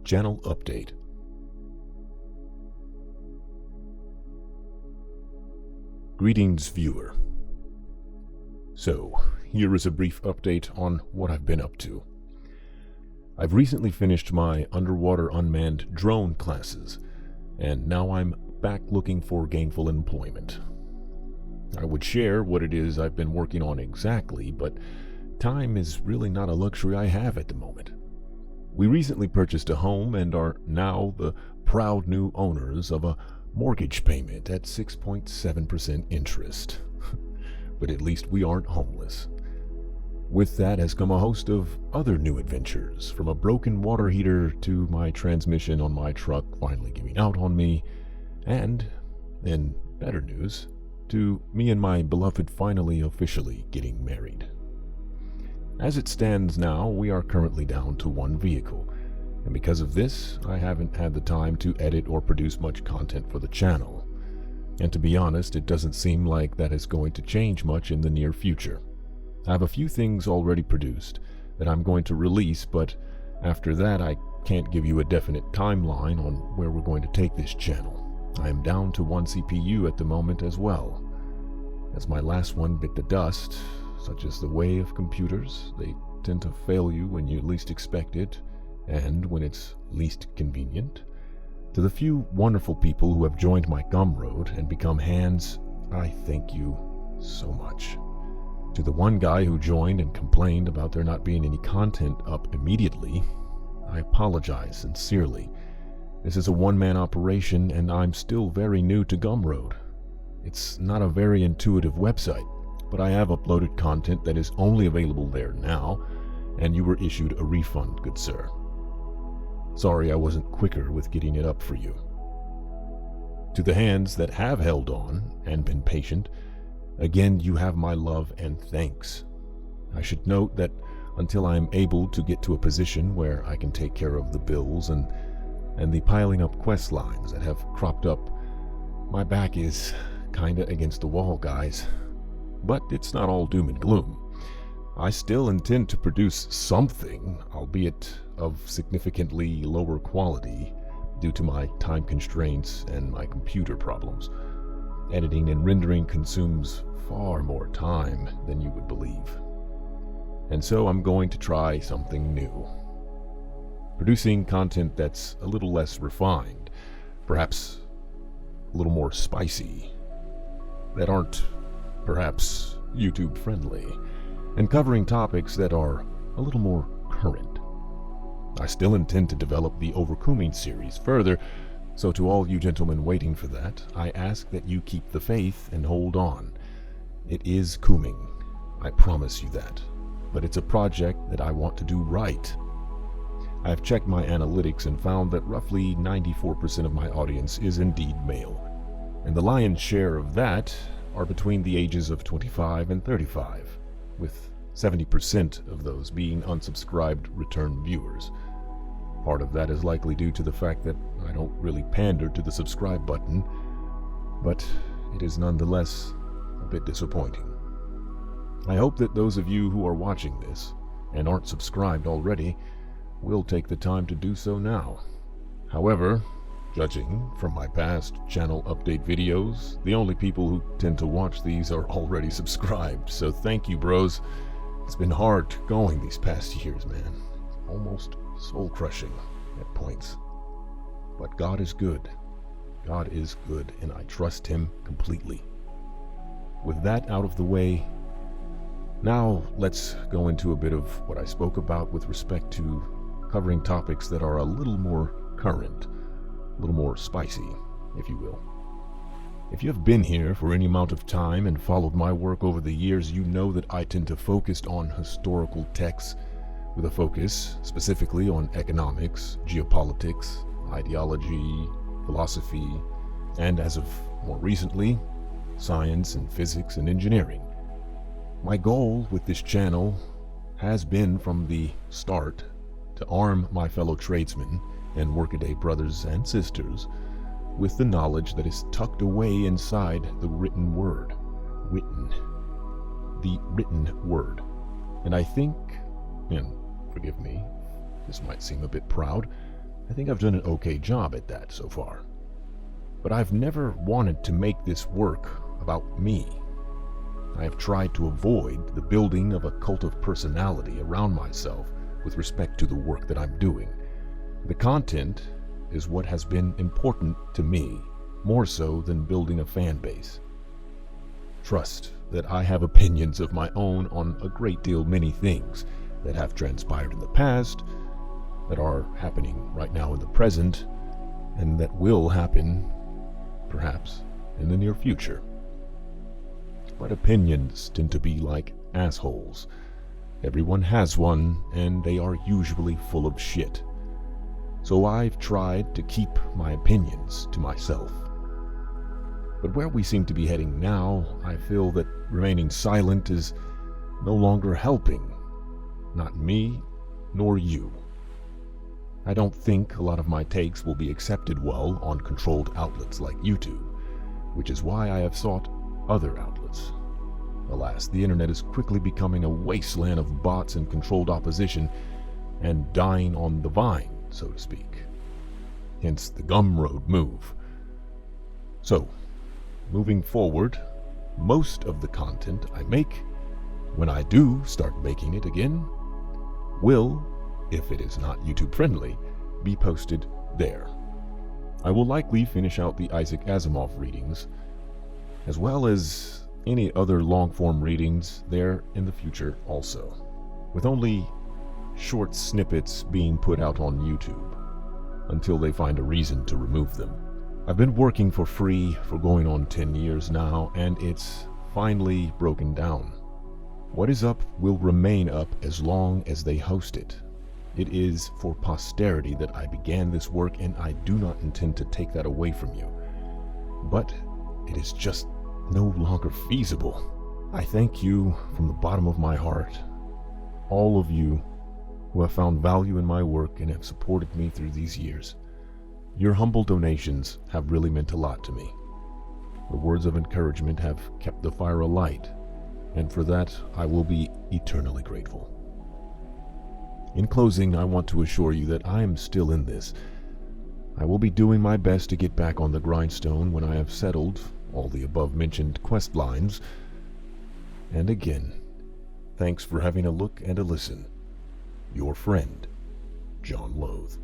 Channel Update. Greetings, viewer. So, here is a brief update on what I've been up to. I've recently finished my underwater unmanned drone classes, and now I'm back looking for gainful employment. I would share what it is I've been working on exactly, but time is really not a luxury I have at the moment. We recently purchased a home and are now the proud new owners of a mortgage payment at 6.7% interest. But at least we aren't homeless. With that has come a host of other new adventures, from a broken water heater to my transmission on my truck finally giving out on me, and, in better news, to me and my beloved finally officially getting married. As it stands now, we are currently down to one vehicle, and because of this, I haven't had the time to edit or produce much content for the channel. And to be honest, it doesn't seem like that is going to change much in the near future. I have a few things already produced that I'm going to release, but after that I can't give you a definite timeline on where we're going to take this channel. I am down to one CPU at the moment as well. As my last one bit the dust, such as the way of computers, they tend to fail you when you least expect it, and when it's least convenient. To the few wonderful people who have joined my Gumroad and become hands, I thank you so much. To the one guy who joined and complained about there not being any content up immediately, I apologize sincerely. This is a one-man operation and I'm still very new to Gumroad. It's not a very intuitive website, but I have uploaded content that is only available there now, and you were issued a refund, good sir. Sorry I wasn't quicker with getting it up for you. To the hands that have held on and been patient, again, you have my love and thanks. I should note that until I am able to get to a position where I can take care of the bills and the piling up quest lines that have cropped up, my back is kinda against the wall, guys. But it's not all doom and gloom. I still intend to produce something, albeit of significantly lower quality due to my time constraints and my computer problems. Editing and rendering consumes far more time than you would believe. And so I'm going to try something new. Producing content that's a little less refined, perhaps a little more spicy, that aren't perhaps YouTube friendly, and covering topics that are a little more current. I still intend to develop the Overcoming series further, so to all you gentlemen waiting for that, I ask that you keep the faith and hold on. It is coming, I promise you that, but it's a project that I want to do right. I've checked my analytics and found that roughly 94% of my audience is indeed male, and the lion's share of that are between the ages of 25 and 35, with 70% of those being unsubscribed return viewers. Part of that is likely due to the fact that I don't really pander to the subscribe button, but it is nonetheless a bit disappointing. I hope that those of you who are watching this and aren't subscribed already will take the time to do so now. However, judging from my past channel update videos, the only people who tend to watch these are already subscribed, so thank you, bros. It's been hard going these past years, man. Almost soul-crushing at points. But God is good. God is good, and I trust Him completely. With that out of the way, now let's go into a bit of what I spoke about with respect to covering topics that are a little more current, a little more spicy, if you will. If you have been here for any amount of time and followed my work over the years, you know that I tend to focus on historical texts with a focus specifically on economics, geopolitics, ideology, philosophy, and as of more recently, science and physics and engineering. My goal with this channel has been from the start to arm my fellow tradesmen and workaday brothers and sisters with the knowledge that is tucked away inside the written word. The written word. And I think, and forgive me, this might seem a bit proud, I think I've done an okay job at that so far. But I've never wanted to make this work about me. I have tried to avoid the building of a cult of personality around myself with respect to the work that I'm doing. The content is what has been important to me, more so than building a fan base. Trust that I have opinions of my own on a great deal many things that have transpired in the past, that are happening right now in the present, and that will happen, perhaps, in the near future. But opinions tend to be like assholes. Everyone has one, and they are usually full of shit. So I've tried to keep my opinions to myself. But where we seem to be heading now, I feel that remaining silent is no longer helping. Not me, nor you. I don't think a lot of my takes will be accepted well on controlled outlets like YouTube, which is why I have sought other outlets. Alas, the internet is quickly becoming a wasteland of bots and controlled opposition, and dying on the vine, so to speak. Hence the Gumroad move. So, moving forward, most of the content I make, when I do start making it again, will, if it is not YouTube friendly, be posted there. I will likely finish out the Isaac Asimov readings, as well as any other long-form readings there in the future also, with only short snippets being put out on YouTube, until they find a reason to remove them. I've been working for free for going on 10 years now, and it's finally broken down. What is up will remain up as long as they host it. It is for posterity that I began this work, and I do not intend to take that away from you. But it is just no longer feasible. I thank you from the bottom of my heart, all of you who have found value in my work and have supported me through these years. Your humble donations have really meant a lot to me. The words of encouragement have kept the fire alight, and for that I will be eternally grateful. In closing, I want to assure you that I am still in this. I will be doing my best to get back on the grindstone when I have settled all the above-mentioned quest lines. And again, thanks for having a look and a listen. Your friend, JohnLothe.